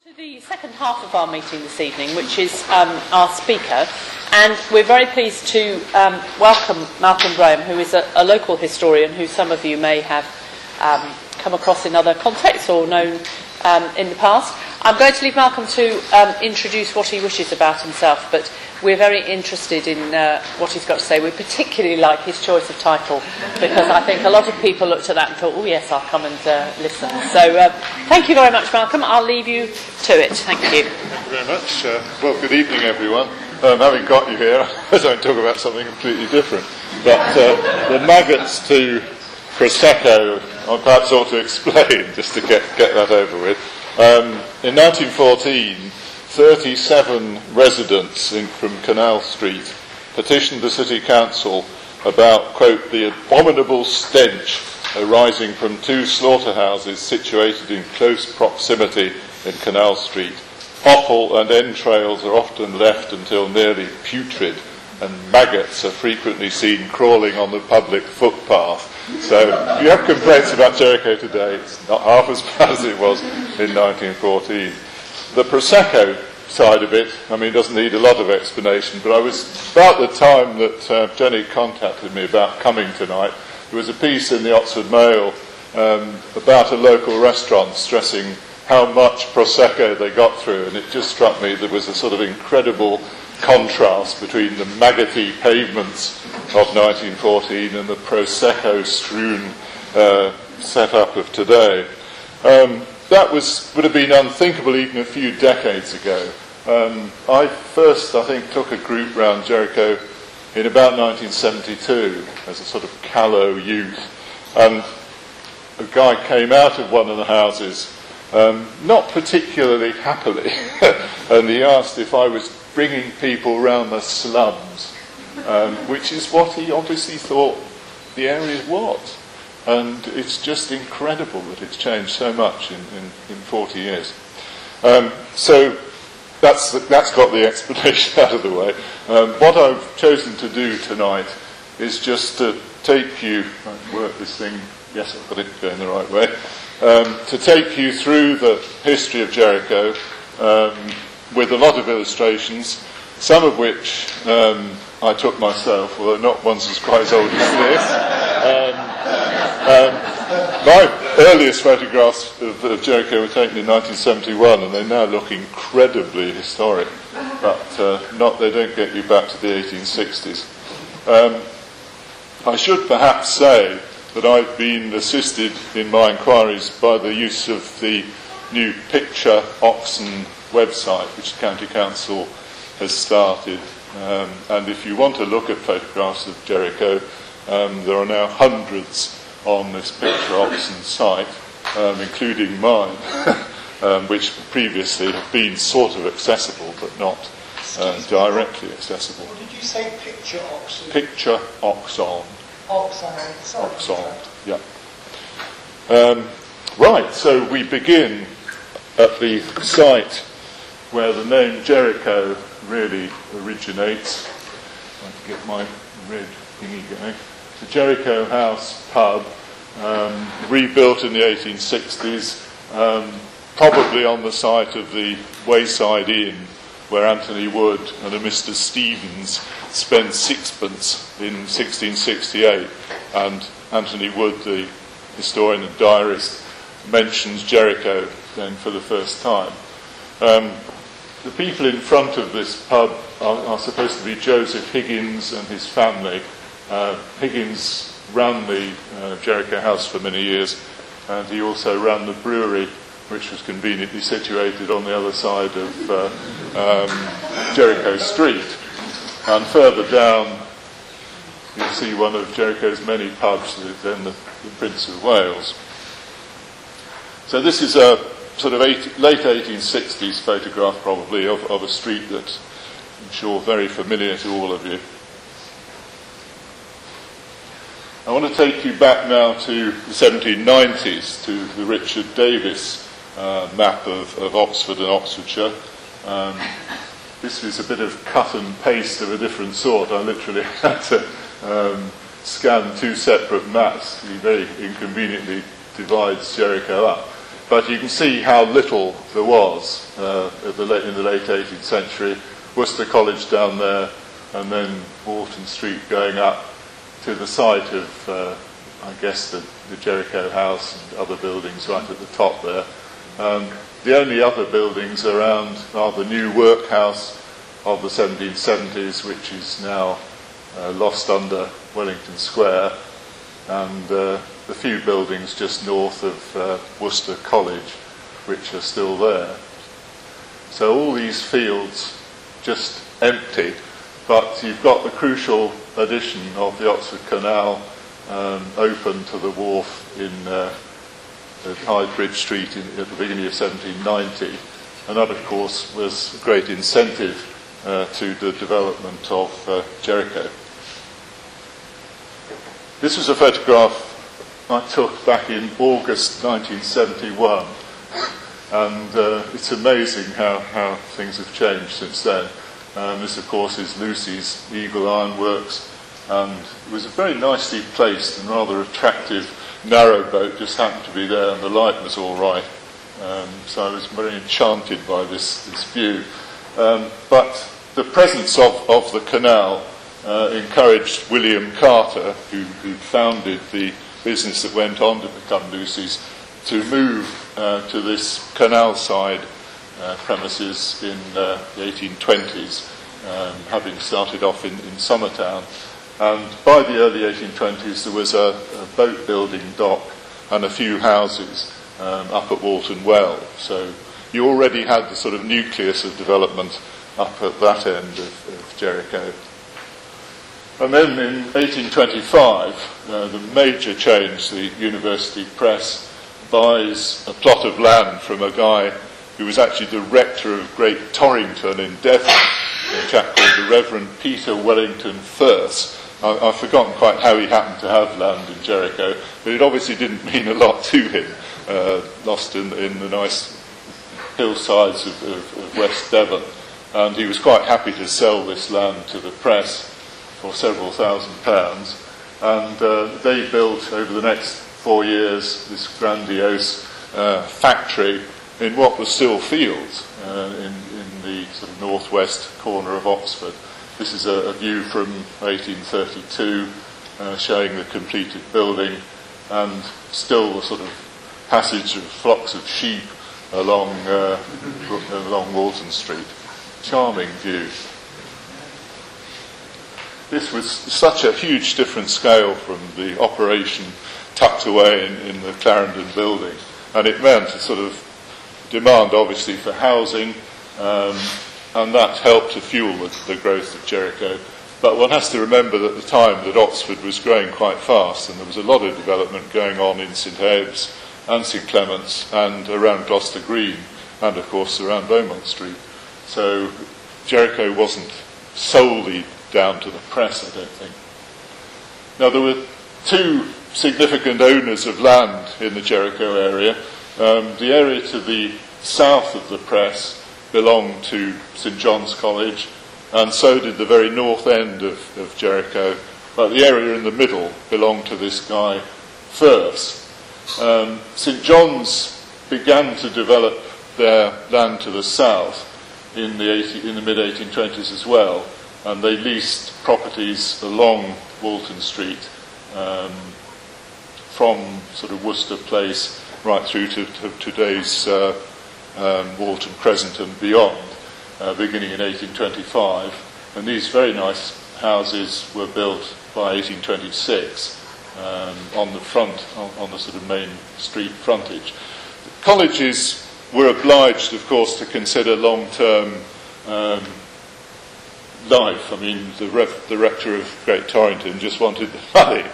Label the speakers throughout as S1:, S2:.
S1: To the second half of our meeting this evening, which is our speaker, and we're very pleased to welcome Malcom Graham, who is a local historian who some of you may have come across in other contexts or known in the past. I'm going to leave Malcom to introduce what he wishes about himself, but we're very interested in what he's got to say. We particularly like his choice of title, because I think a lot of people looked at that and thought, oh yes, I'll come and listen. So thank you very much, Malcom. I'll leave you to it. Thank you.
S2: Thank you very much. Well, good evening, everyone. Having got you here, I don't talk about something completely different. But the Maggots to prosecco, I perhaps ought to explain, just to get that over with. In 1914, 37 residents from Canal Street petitioned the City Council about, quote, the abominable stench arising from two slaughterhouses situated in close proximity in Canal Street. Offal and entrails are often left until nearly putrid, and maggots are frequently seen crawling on the public footpath. So if you have complaints about Jericho today, it's not half as bad as it was in 1914. The prosecco side of it, I mean, it doesn't need a lot of explanation, but I was, about the time that Jenny contacted me about coming tonight, there was a piece in the Oxford Mail about a local restaurant stressing how much prosecco they got through, and it just struck me there was a sort of incredible contrast between the maggoty pavements of 1914 and the prosecco-strewn setup of today. That would have been unthinkable even a few decades ago. I first, I think, took a group round Jericho in about 1972 as a sort of callow youth, and a guy came out of one of the houses, not particularly happily, and he asked if I was bringing people round the slums, which is what he obviously thought the area was. And it's just incredible that it's changed so much in 40 years. So that's got the explanation out of the way. What I've chosen to do tonight is just to take you, work this thing, yes, I've got it going the right way, to take you through the history of Jericho with a lot of illustrations, some of which I took myself, although not ones as quite as old as this. My earliest photographs of Jericho were taken in 1971, and they now look incredibly historic, but they don't get you back to the 1860s. I should perhaps say that I've been assisted in my inquiries by the use of the new Picture Oxon website, which the County Council has started. And if you want to look at photographs of Jericho, there are now hundreds on this Picture Oxon site, including mine, which previously have been sort of accessible, but not directly accessible.
S3: What did you say, Picture Oxon?
S2: Picture Oxon.
S3: Oxon,
S2: yeah. Right, so we begin at the site where the name Jericho really originates. I can get my red thingy going. The Jericho House pub, rebuilt in the 1860s, probably on the site of the Wayside Inn, where Anthony Wood and a Mr. Stevens spent sixpence in 1668. And Anthony Wood, the historian and diarist, mentions Jericho then for the first time. The people in front of this pub are supposed to be Joseph Higgins and his family. Higgins ran the Jericho House for many years, and he also ran the brewery, which was conveniently situated on the other side of Jericho Street. And further down, you'll see one of Jericho's many pubs, then the Prince of Wales. So this is a sort of late 1860s photograph, probably, of a street that I'm sure very familiar to all of you. I want to take you back now to the 1790s, to the Richard Davis map of Oxford and Oxfordshire. This was a bit of cut and paste of a different sort. I literally had to scan two separate maps. He very inconveniently divides Jericho up. But you can see how little there was in the late 18th century. Worcester College down there, and then Walton Street going up to the site of, I guess, the Jericho House and other buildings right at the top there. The only other buildings around are the new workhouse of the 1770s, which is now lost under Wellington Square, and the few buildings just north of Worcester College, which are still there. So all these fields just empty, but you've got the crucial addition of the Oxford Canal open to the wharf in High Bridge Street at the beginning of 1790, and that, of course, was a great incentive to the development of Jericho. This was a photograph I took back in August 1971, and it's amazing how things have changed since then. This, of course, is Lucy's Eagle Iron Works, and it was a very nicely placed and rather attractive narrow boat, just happened to be there, and the light was all right. So I was very enchanted by this view. But the presence of the canal encouraged William Carter, who founded the business that went on to become Lucy's, to move to this canal side premises in the 1820s, having started off in Somertown. And by the early 1820s there was a boat building dock and a few houses up at Walton Well. So you already had the sort of nucleus of development up at that end of Jericho. And then in 1825, the major change, the University Press buys a plot of land from a guy who was actually the rector of Great Torrington in Devon, a chap called the Reverend Peter Wellington Firth. I've forgotten quite how he happened to have land in Jericho, but it obviously didn't mean a lot to him, lost in the nice hillsides of West Devon. And he was quite happy to sell this land to the press for several £1,000s. And they built, over the next 4 years, this grandiose factory in what was still fields in the sort of northwest corner of Oxford. This is a view from 1832 showing the completed building, and still the sort of passage of flocks of sheep along Walton Street. Charming view. This was such a huge different scale from the operation tucked away in the Clarendon building, and it meant a sort of demand obviously for housing, and that helped to fuel the growth of Jericho. But one has to remember that at the time that Oxford was growing quite fast, and there was a lot of development going on in St Hebes and St Clement's and around Gloucester Green, and of course around Beaumont Street. So Jericho wasn't solely down to the press, I don't think. Now there were two significant owners of land in the Jericho area. The area to the south of the press belonged to St John's College, and so did the very north end of Jericho, but the area in the middle belonged to this guy Firth. St John's began to develop their land to the south in the mid-1820s as well, and they leased properties along Walton Street from sort of Worcester Place right through to today's Walton Crescent and beyond, beginning in 1825. And these very nice houses were built by 1826 on the front, on the sort of main street frontage. The colleges were obliged, of course, to consider long-term life. I mean, the rector of Great Torrington just wanted the money,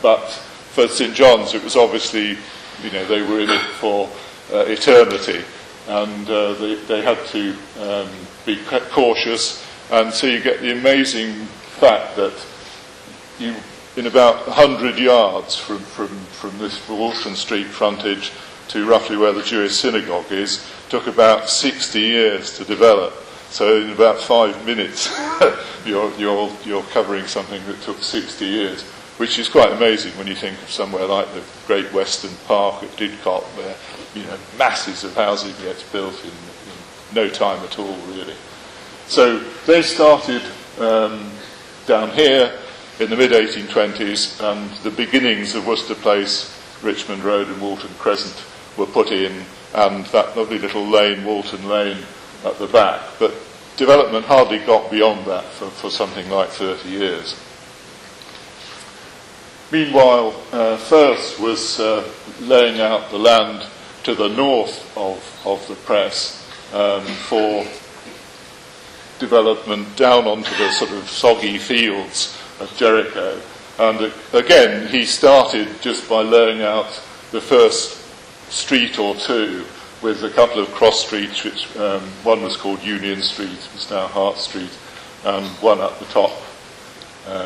S2: but for St John's it was obviously, you know, they were in it for eternity, and they had to be cautious. And so you get the amazing fact that you, in about 100 yards from this Walton Street frontage to roughly where the Jewish synagogue is, took about 60 years to develop. So in about 5 minutes, you're covering something that took 60 years. which is quite amazing when you think of somewhere like the Great Western Park at Didcot, where masses of housing gets built in no time at all, really. So they started down here in the mid-1820s, and the beginnings of Worcester Place, Richmond Road and Walton Crescent were put in, and that lovely little lane, Walton Lane, at the back. But development hardly got beyond that for something like 30 years. Meanwhile, Firth was laying out the land to the north of the press for development down onto the sort of soggy fields of Jericho. And again, he started just by laying out the first street or two with a couple of cross streets, which one was called Union Street, it's now Hart Street, and one at the top,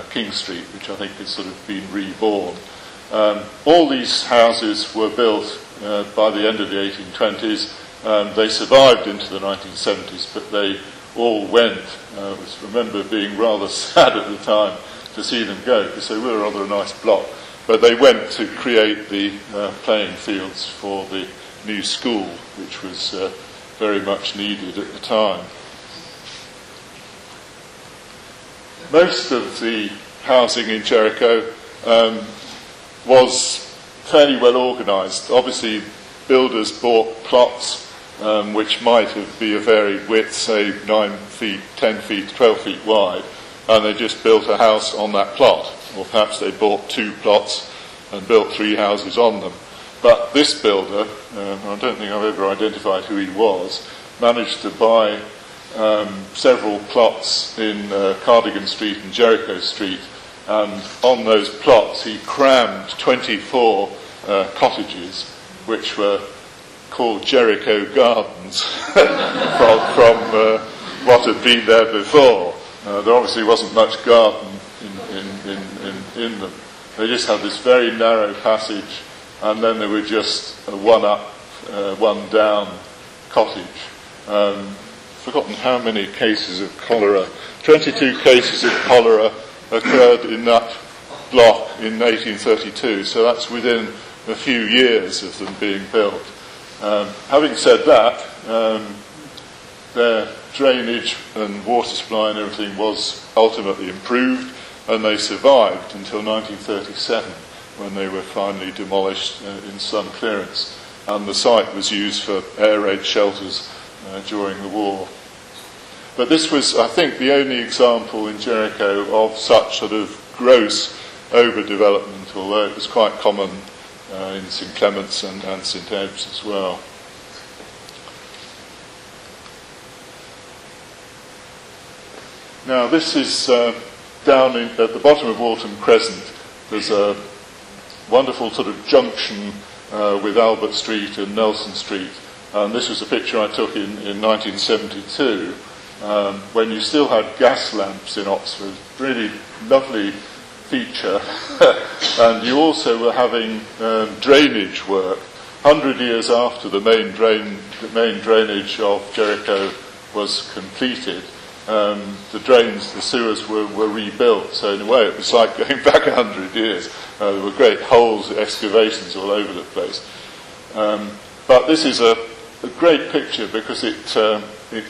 S2: King Street, which I think has sort of been reborn. All these houses were built by the end of the 1820s. They survived into the 1970s, but they all went. I remember being rather sad at the time to see them go, because they were rather a nice block. But they went to create the playing fields for the new school, which was very much needed at the time. Most of the housing in Jericho was fairly well organised. Obviously, builders bought plots which might be a varied width, say 9 feet, 10 feet, 12 feet wide, and they just built a house on that plot. Or perhaps they bought 2 plots and built 3 houses on them. But this builder, I don't think I've ever identified who he was, managed to buy several plots in Cardigan Street and Jericho Street, and on those plots he crammed 24 cottages, which were called Jericho Gardens from what had been there before. There obviously wasn't much garden in them. They just had this very narrow passage, and then they were just a one up, one down cottage. Forgotten how many cases of cholera. 22 cases of cholera occurred in that block in 1832, so that's within a few years of them being built. Having said that, their drainage and water supply and everything was ultimately improved, and they survived until 1937, when they were finally demolished in some clearance, and the site was used for air raid shelters during the war. But this was, I think, the only example in Jericho of such sort of gross overdevelopment, although it was quite common in St Clement's and St Ebbs as well. Now this is down at the bottom of Waltham Crescent. There's a wonderful sort of junction with Albert Street and Nelson Street, and this was a picture I took in 1972 when you still had gas lamps in Oxford. Really lovely feature. And you also were having drainage work 100 years after the main drainage of Jericho was completed. The drains, the sewers were rebuilt, so in a way it was like going back 100 years. There were great holes, excavations all over the place. But this is a great picture because it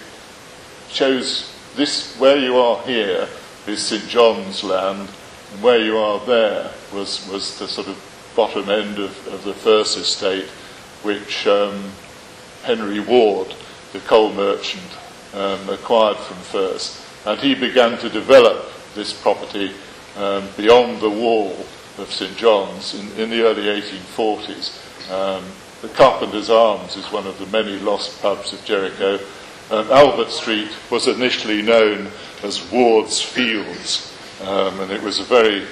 S2: shows this, where you are here is St John's land, and where you are there was the sort of bottom end of the First estate, which Henry Ward, the coal merchant, acquired from First, and he began to develop this property beyond the wall of St John's in the early 1840s. The Carpenter's Arms is one of the many lost pubs of Jericho. Albert Street was initially known as Ward's Fields, and it was a very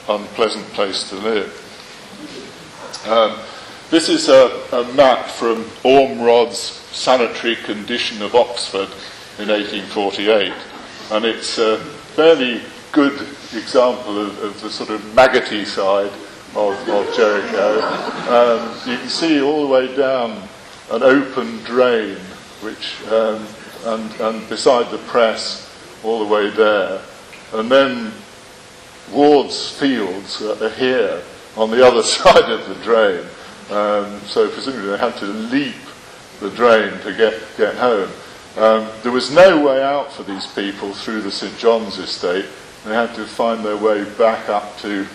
S2: unpleasant place to live. This is a map from Ormrod's Sanitary Condition of Oxford in 1848, and it's a fairly good example of the sort of Maggoty side of Jericho. You can see all the way down an open drain, which and beside the press all the way there, and then Ward's fields are here on the other side of the drain. So presumably they had to leap the drain to get home. There was no way out for these people through the St John's estate. They had to find their way back up to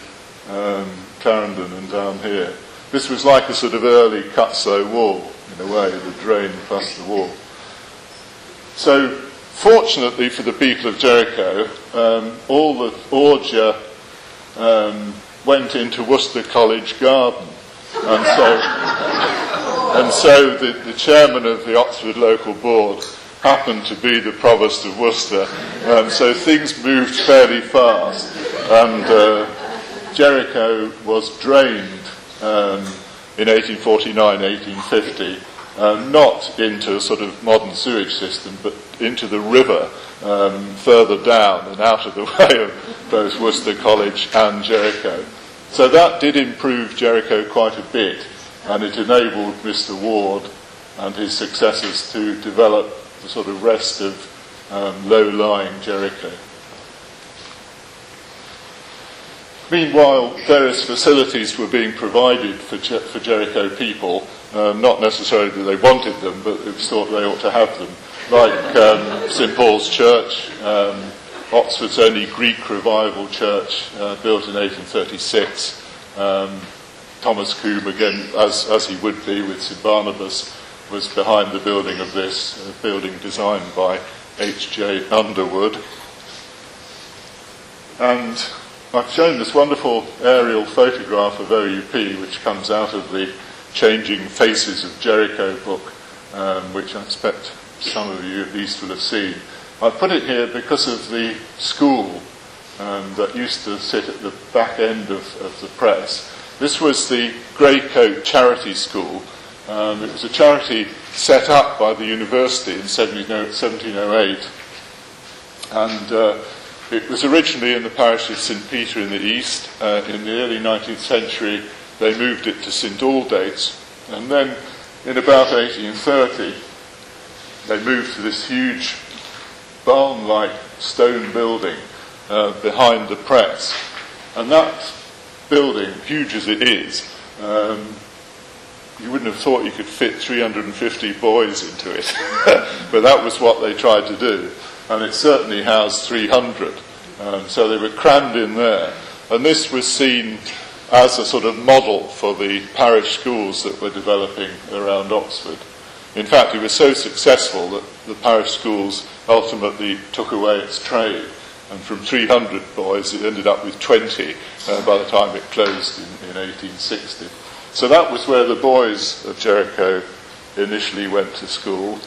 S2: Clarendon and down here. This was like a sort of early cut-slow wall, in a way, the drain plus the wall. So, fortunately for the people of Jericho, all the ordure went into Worcester College garden. And so the chairman of the Oxford local board happened to be the provost of Worcester. So things moved fairly fast. And Jericho was drained in 1849, 1850, not into a sort of modern sewage system, but into the river further down and out of the way of both Worcester College and Jericho. So that did improve Jericho quite a bit, and it enabled Mr. Ward and his successors to develop the sort of rest of low-lying Jericho. Meanwhile, various facilities were being provided for Jericho people, not necessarily that they wanted them, but it was thought they ought to have them, like St Paul's Church, Oxford's only Greek revival church, built in 1836. Thomas Combe, again, as he would be with St Barnabas, was behind the building of this, building designed by H.J. Underwood. And I've shown this wonderful aerial photograph of OUP, which comes out of the Changing Faces of Jericho book, which I expect some of you at least will have seen. I put it here because of the school that used to sit at the back end of the press. This was the Greycoat Charity School. It was a charity set up by the university in 1708, and it was originally in the parish of St Peter in the east. In the early 19th century they moved it to St Aldate's, and then in about 1830 they moved to this huge barn-like stone building behind the press. And that building, huge as it is, you wouldn't have thought you could fit 350 boys into it, but that was what they tried to do. And it certainly housed 300. So they were crammed in there. And this was seen as a sort of model for the parish schools that were developing around Oxford. In fact, it was so successful that the parish schools ultimately took away its trade. And from 300 boys, it ended up with 20 by the time it closed in 1860. So that was where the boys of Jericho initially went to school.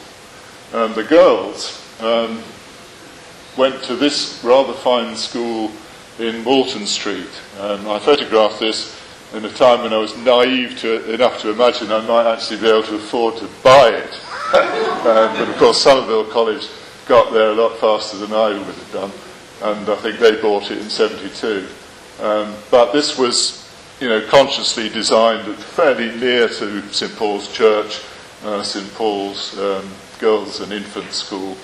S2: The girls went to this rather fine school in Walton Street. I photographed this in a time when I was naive enough to imagine I might actually be able to afford to buy it. But of course Somerville College got there a lot faster than I would have done, and I think they bought it in 72. But this was, consciously designed fairly near to St Paul's Church, St Paul's Girls and Infant School,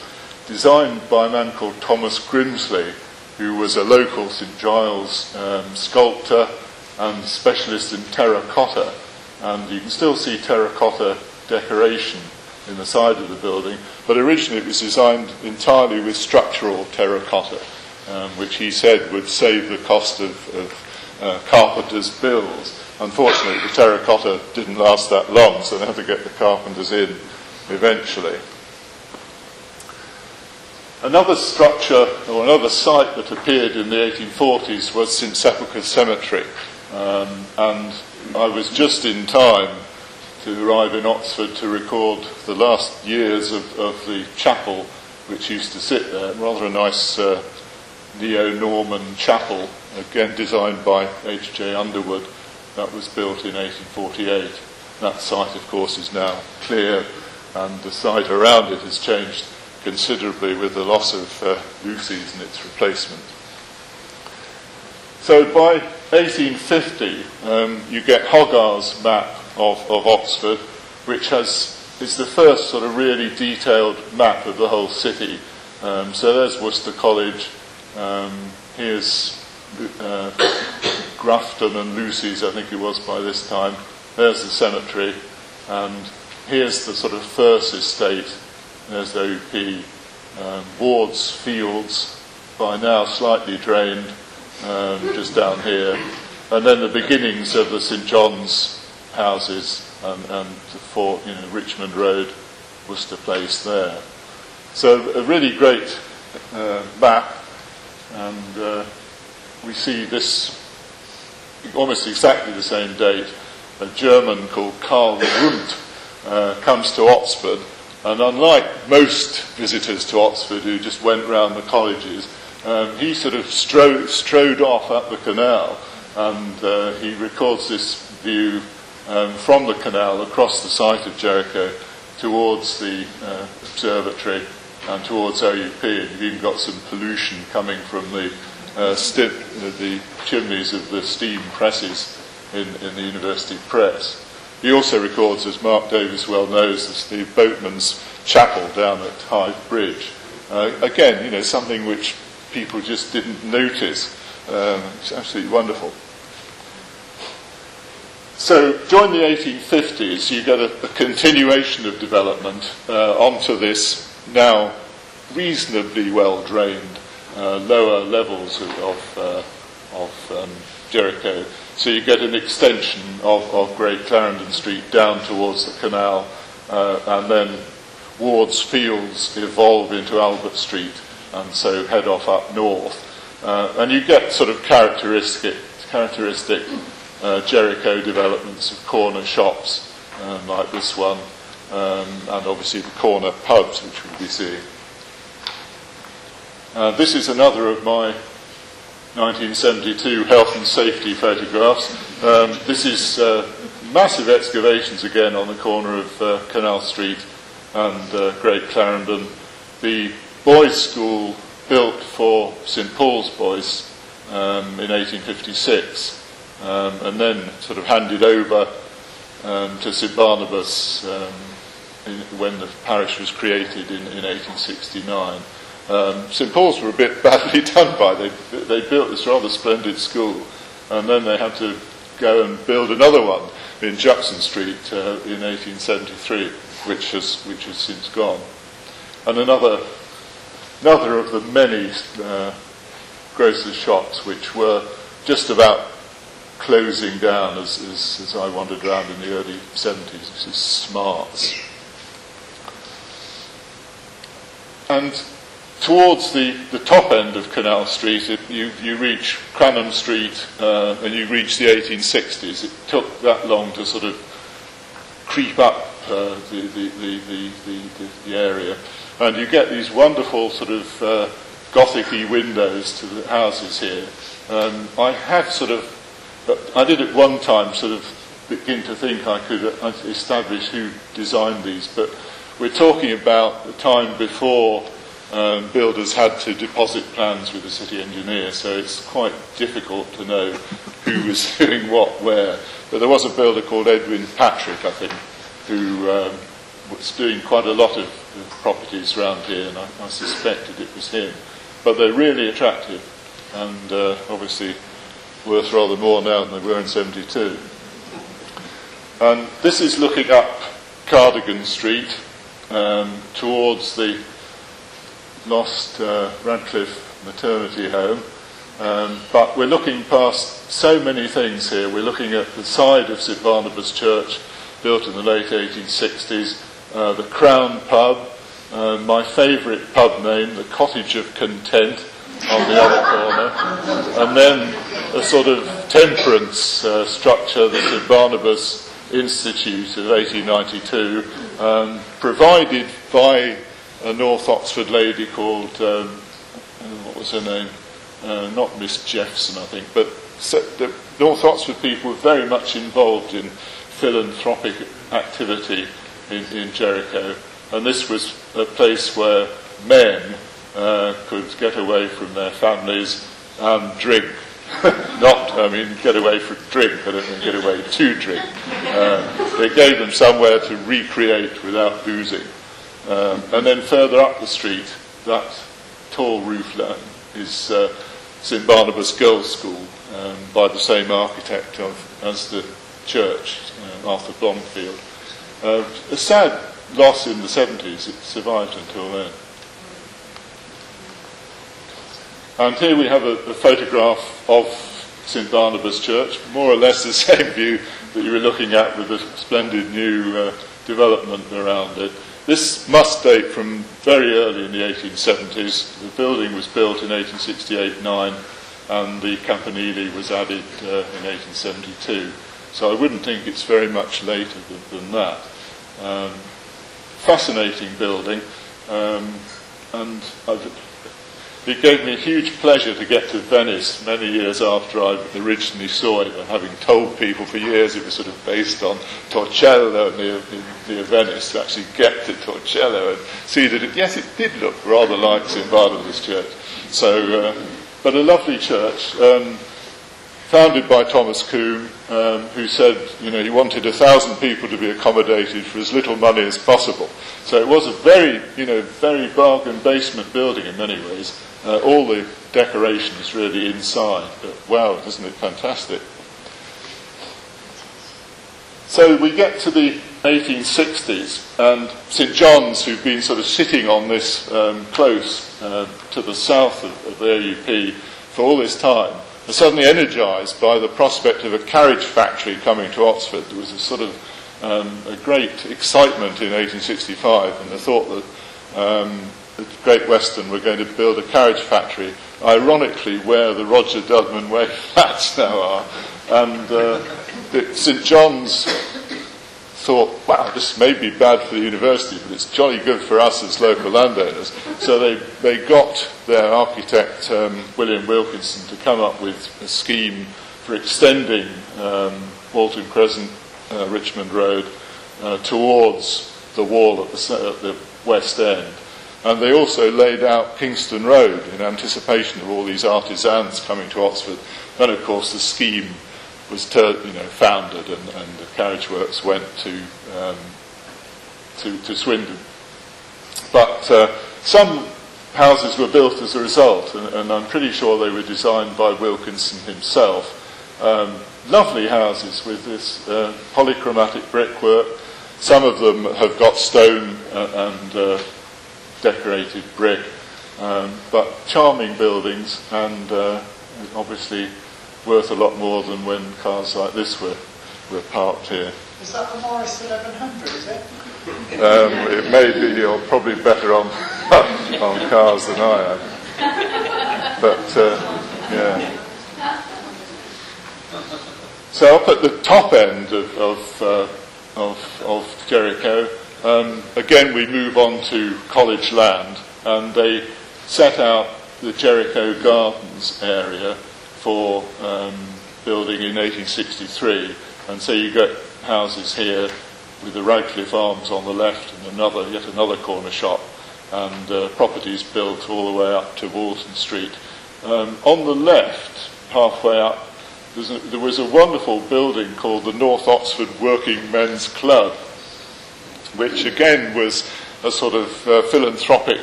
S2: designed by a man called Thomas Grimsley, who was a local St Giles sculptor and specialist in terracotta. And you can still see terracotta decoration in the side of the building, but originally it was designed entirely with structural terracotta, which he said would save the cost of carpenters' bills. Unfortunately, the terracotta didn't last that long, so they had to get the carpenters in eventually. Another structure, or another site that appeared in the 1840s was St Sepulchre's Cemetery. And I was just in time to arrive in Oxford to record the last years of the chapel which used to sit there. Rather a nice neo-Norman chapel, again designed by H.J. Underwood. That was built in 1848. That site, of course, is now clear, and the site around it has changed considerably with the loss of Lucy's and its replacement. So by 1850, you get Hogarth's map of Oxford, which is the first sort of really detailed map of the whole city. So there's Worcester College, here's Grafton and Lucy's, I think it was by this time. There's the cemetery, and here's the sort of first estate. There's the OP, Ward's Fields, by now slightly drained, just down here, and then the beginnings of the St John's houses and the fort, Richmond Road, Worcester Place there. So a really great map, and we see this almost exactly the same date. A German called Karl Wundt comes to Oxford, and unlike most visitors to Oxford who just went round the colleges, he sort of strode off up the canal, and he records this view from the canal across the site of Jericho towards the observatory and towards OUP, and you've even got some pollution coming from the chimneys of the steam presses in the University Press. He also records, as Mark Davis well knows, the boatman's chapel down at Hythe Bridge. Again, something which people just didn't notice. It's absolutely wonderful. So during the 1850s, you get a continuation of development onto this now reasonably well-drained lower levels of Jericho. So you get an extension of Great Clarendon Street down towards the canal, and then Ward's Fields evolve into Albert Street, and so head off up north. And you get sort of characteristic Jericho developments of corner shops, like this one, and obviously the corner pubs, which we'll be seeing. This is another of my 1972 health and safety photographs. This is massive excavations again on the corner of Canal Street and Great Clarendon. The boys' school built for St Paul's Boys in 1856, and then sort of handed over to St Barnabas when the parish was created in 1869. St Paul's were a bit badly done by. They built this rather splendid school, and then they had to go and build another one in Juxon Street in 1873, which has since gone. And another of the many grocers' shops which were just about closing down as I wandered around in the early 70s. This is Smart's. And towards the top end of Canal Street, you reach Cranham Street, and you reach the 1860s. It took that long to sort of creep up the area, and you get these wonderful sort of Gothic-y windows to the houses here. I did at one time sort of begin to think I could establish who designed these, but we're talking about the time before builders had to deposit plans with the city engineer, so it's quite difficult to know who was doing what where. But there was a builder called Edwin Patrick, I think, who was doing quite a lot of properties around here, and I suspected it was him. But they're really attractive, and obviously worth rather more now than they were in 72. And this is looking up Cardigan Street towards the lost Radcliffe maternity home, but we're looking past so many things here. We're looking at the side of St Barnabas Church, built in the late 1860s, the Crown Pub, my favourite pub name, the Cottage of Content, on the other corner, and then a sort of temperance structure, the St Barnabas Institute of 1892, provided by a North Oxford lady called, what was her name? Not Miss Jeffson, I think, but the North Oxford people were very much involved in philanthropic activity in Jericho, and this was a place where men could get away from their families and drink. Get away from drink, I don't mean get away to drink. They gave them somewhere to recreate without boozing. And then further up the street, that tall roof line is St Barnabas Girls' School by the same architect as the church, Arthur Blomfield. A sad loss in the 70s. It survived until then. And here we have a photograph of St Barnabas Church, more or less the same view that you were looking at with the splendid new development around it. This must date from very early in the 1870s. The building was built in 1868-9 and the campanile was added in 1872. So I wouldn't think it's very much later than that. Fascinating building, and it gave me a huge pleasure to get to Venice many years after I originally saw it, and having told people for years it was sort of based on Torcello near Venice, to actually get to Torcello and see that it did look rather like St Barnabas Church. So, but a lovely church, founded by Thomas Combe, who said, he wanted 1,000 people to be accommodated for as little money as possible. So it was a very, very bargain basement building in many ways. All the decorations really inside, but wow, isn't it fantastic? So we get to the 1860s, and St John's, who've been sort of sitting on this close to the south of the AUP for all this time, are suddenly energised by the prospect of a carriage factory coming to Oxford. There was a sort of a great excitement in 1865, and the thought that the Great Western were going to build a carriage factory, ironically where the Roger Dudman Way flats now are. And St John's thought, wow, this may be bad for the university, but it's jolly good for us as local landowners. So they got their architect, William Wilkinson, to come up with a scheme for extending Walton Crescent, Richmond Road, towards the wall at the west end. And they also laid out Kingston Road in anticipation of all these artisans coming to Oxford. And of course the scheme was founded, and the carriage works went to Swindon. But some houses were built as a result, and I'm pretty sure they were designed by Wilkinson himself. Lovely houses with this polychromatic brickwork. Some of them have got stone and decorated brick, but charming buildings, and obviously worth a lot more than when cars like this were parked here.
S3: Is that the Morris 1100, is it?
S2: It may be. You're probably better on cars than I am. But yeah. So up at the top end of Jericho, again we move on to college land, and they set out the Jericho Gardens area for building in 1863, and so you get houses here with the Radcliffe Arms on the left and yet another corner shop, and properties built all the way up to Walton Street. On the left, halfway up, there was a wonderful building called the North Oxford Working Men's Club, which again was a sort of philanthropic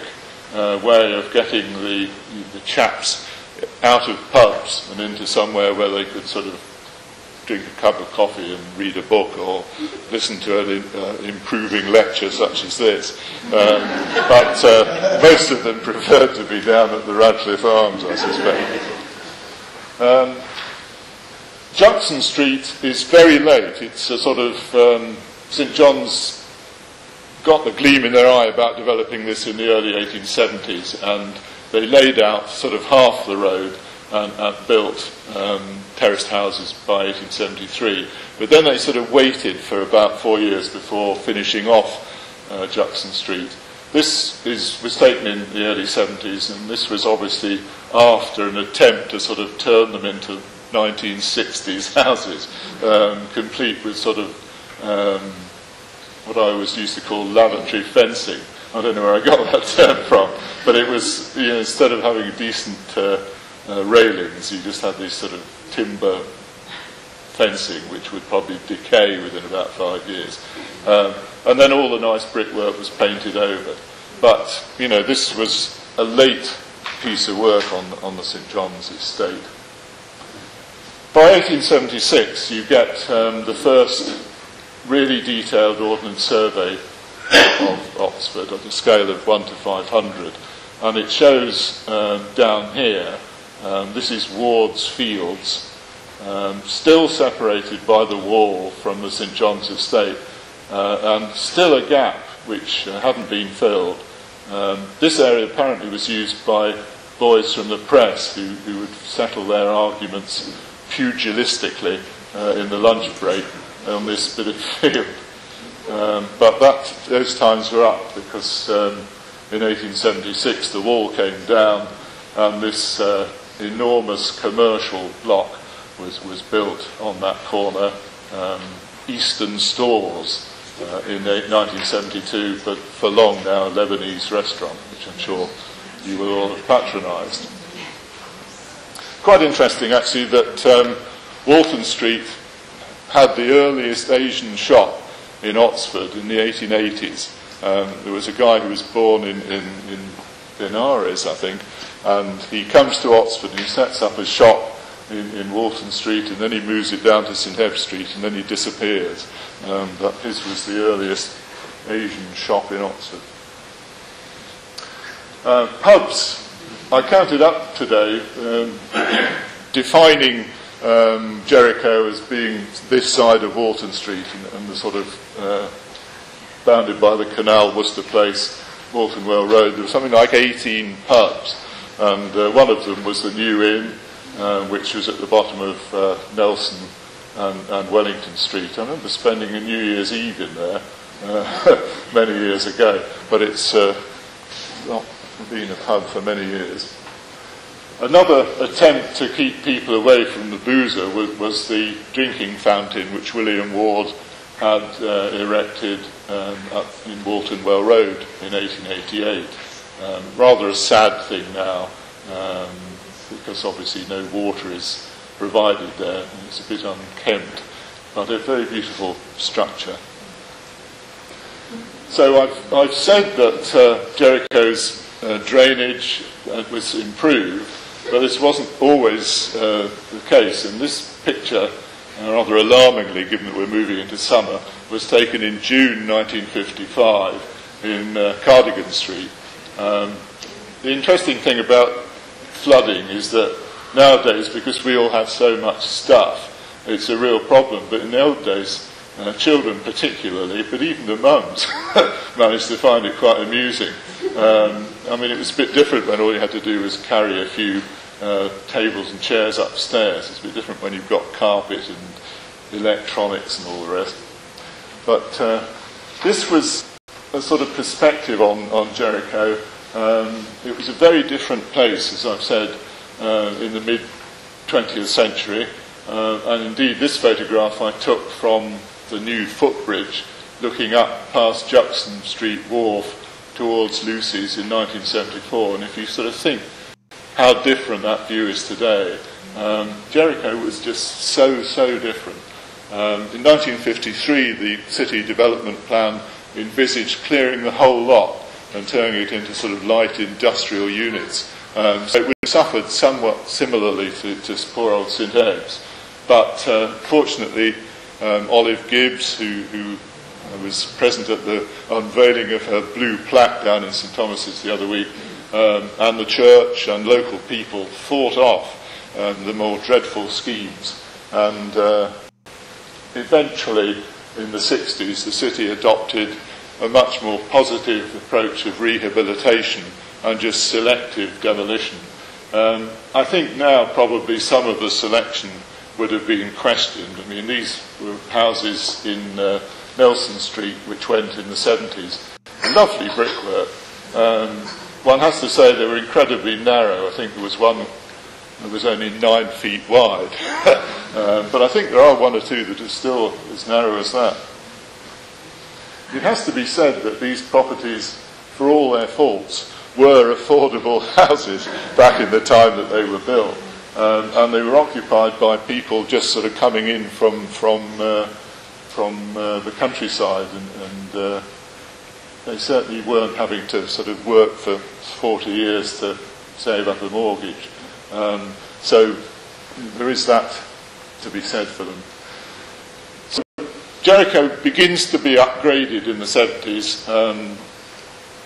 S2: way of getting the chaps out of pubs and into somewhere where they could sort of drink a cup of coffee and read a book or listen to an improving lecture such as this. But most of them preferred to be down at the Radcliffe Arms, I suspect. Juxon Street is very late. It's a sort of St John's got the gleam in their eye about developing this in the early 1870s, and they laid out sort of half the road and built terraced houses by 1873. But then they sort of waited for about 4 years before finishing off Juxon Street. This was taken in the early 70s, and this was obviously after an attempt to sort of turn them into 1960s houses, complete with sort of what I always used to call lavatory fencing. I don't know where I got that term from, but it was, instead of having decent railings, you just had this sort of timber fencing, which would probably decay within about 5 years. And then all the nice brickwork was painted over. But, this was a late piece of work on the St John's estate. By 1876, you get the first really detailed ordnance survey of Oxford on a scale of 1 to 500, and it shows down here, this is Ward's Fields, still separated by the wall from the St John's estate, and still a gap which hadn't been filled. This area apparently was used by boys from the press who would settle their arguments pugilistically in the lunch break on this bit of field. But those times were up, because in 1876 the wall came down and this enormous commercial block was built on that corner, Eastern Stores, in 1972, but for long now a Lebanese restaurant, which I'm sure you will all have patronised. Quite interesting actually that Walton Street had the earliest Asian shop in Oxford in the 1880s. There was a guy who was born in Benares, I think, and he comes to Oxford and he sets up a shop in Walton Street, and then he moves it down to St Eve Street, and then he disappears. But his was the earliest Asian shop in Oxford. Pubs. I counted up today, defining Jericho as being this side of Walton Street and the sort of bounded by the canal, Worcester Place, Walton Well Road. There was something like 18 pubs, and one of them was the New Inn, which was at the bottom of Nelson and Wellington Street. I remember spending a New Year's Eve in there many years ago, but it's not been a pub for many years. Another attempt to keep people away from the boozer was the drinking fountain which William Ward had erected up in Walton Well Road in 1888. Rather a sad thing now, because obviously no water is provided there, and it's a bit unkempt, but a very beautiful structure. So I've said that Jericho's drainage was improved, but this wasn't always the case. And this picture, rather alarmingly given that we're moving into summer, was taken in June 1955 in Cardigan Street. The interesting thing about flooding is that nowadays, because we all have so much stuff, it's a real problem. But in the old days, children particularly, but even the mums, managed to find it quite amusing. I mean, it was a bit different when all you had to do was carry a few tables and chairs upstairs. It's a bit different when you've got carpet and electronics and all the rest. But this was a sort of perspective on Jericho. It was a very different place, as I've said, in the mid-20th century. And indeed, this photograph I took from the new footbridge, looking up past Juxon Street Wharf towards Lucy's in 1974. And if you sort of think how different that view is today, Jericho was just so different. In 1953, the city development plan envisaged clearing the whole lot and turning it into sort of light industrial units. So it would have suffered somewhat similarly to poor old St Eve's. But fortunately, Olive Gibbs, who was present at the unveiling of her blue plaque down in St Thomas's the other week, and the church and local people fought off the more dreadful schemes. And eventually, in the 60s, the city adopted a much more positive approach of rehabilitation and just selective demolition. I think now probably some of the selection would have been questioned. I mean, these were houses in Nelson Street which went in the 70s. Lovely brickwork. One has to say they were incredibly narrow. I think there was one that was only 9 feet wide. But I think there are one or two that are still as narrow as that. It has to be said that these properties, for all their faults, were affordable houses back in the time that they were built. And they were occupied by people just sort of coming in from the countryside, and they certainly weren't having to sort of work for 40 years to save up a mortgage. So there is that to be said for them. So Jericho begins to be upgraded in the 70s,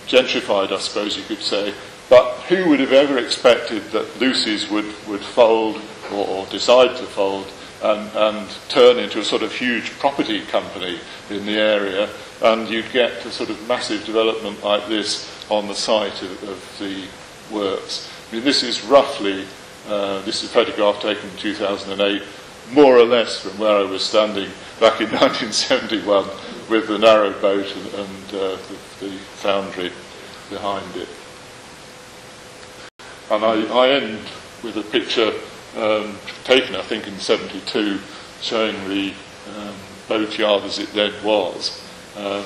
S2: gentrified, I suppose you could say. But who would have ever expected that Lucy's would fold or decide to fold and turn into a sort of huge property company in the area, and you'd get a sort of massive development like this on the site of the works. I mean, this is roughly, this is a photograph taken in 2008, more or less from where I was standing back in 1971 with the narrow boat and the foundry behind it. And I end with a picture taken, I think, in 72, showing the boat yard as it then was,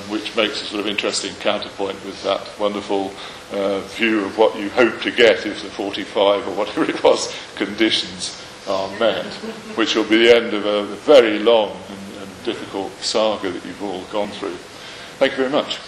S2: which makes a sort of interesting counterpoint with that wonderful view of what you hope to get if the 45 or whatever it was conditions are met, which will be the end of a very long and difficult saga that you've all gone through. Thank you very much.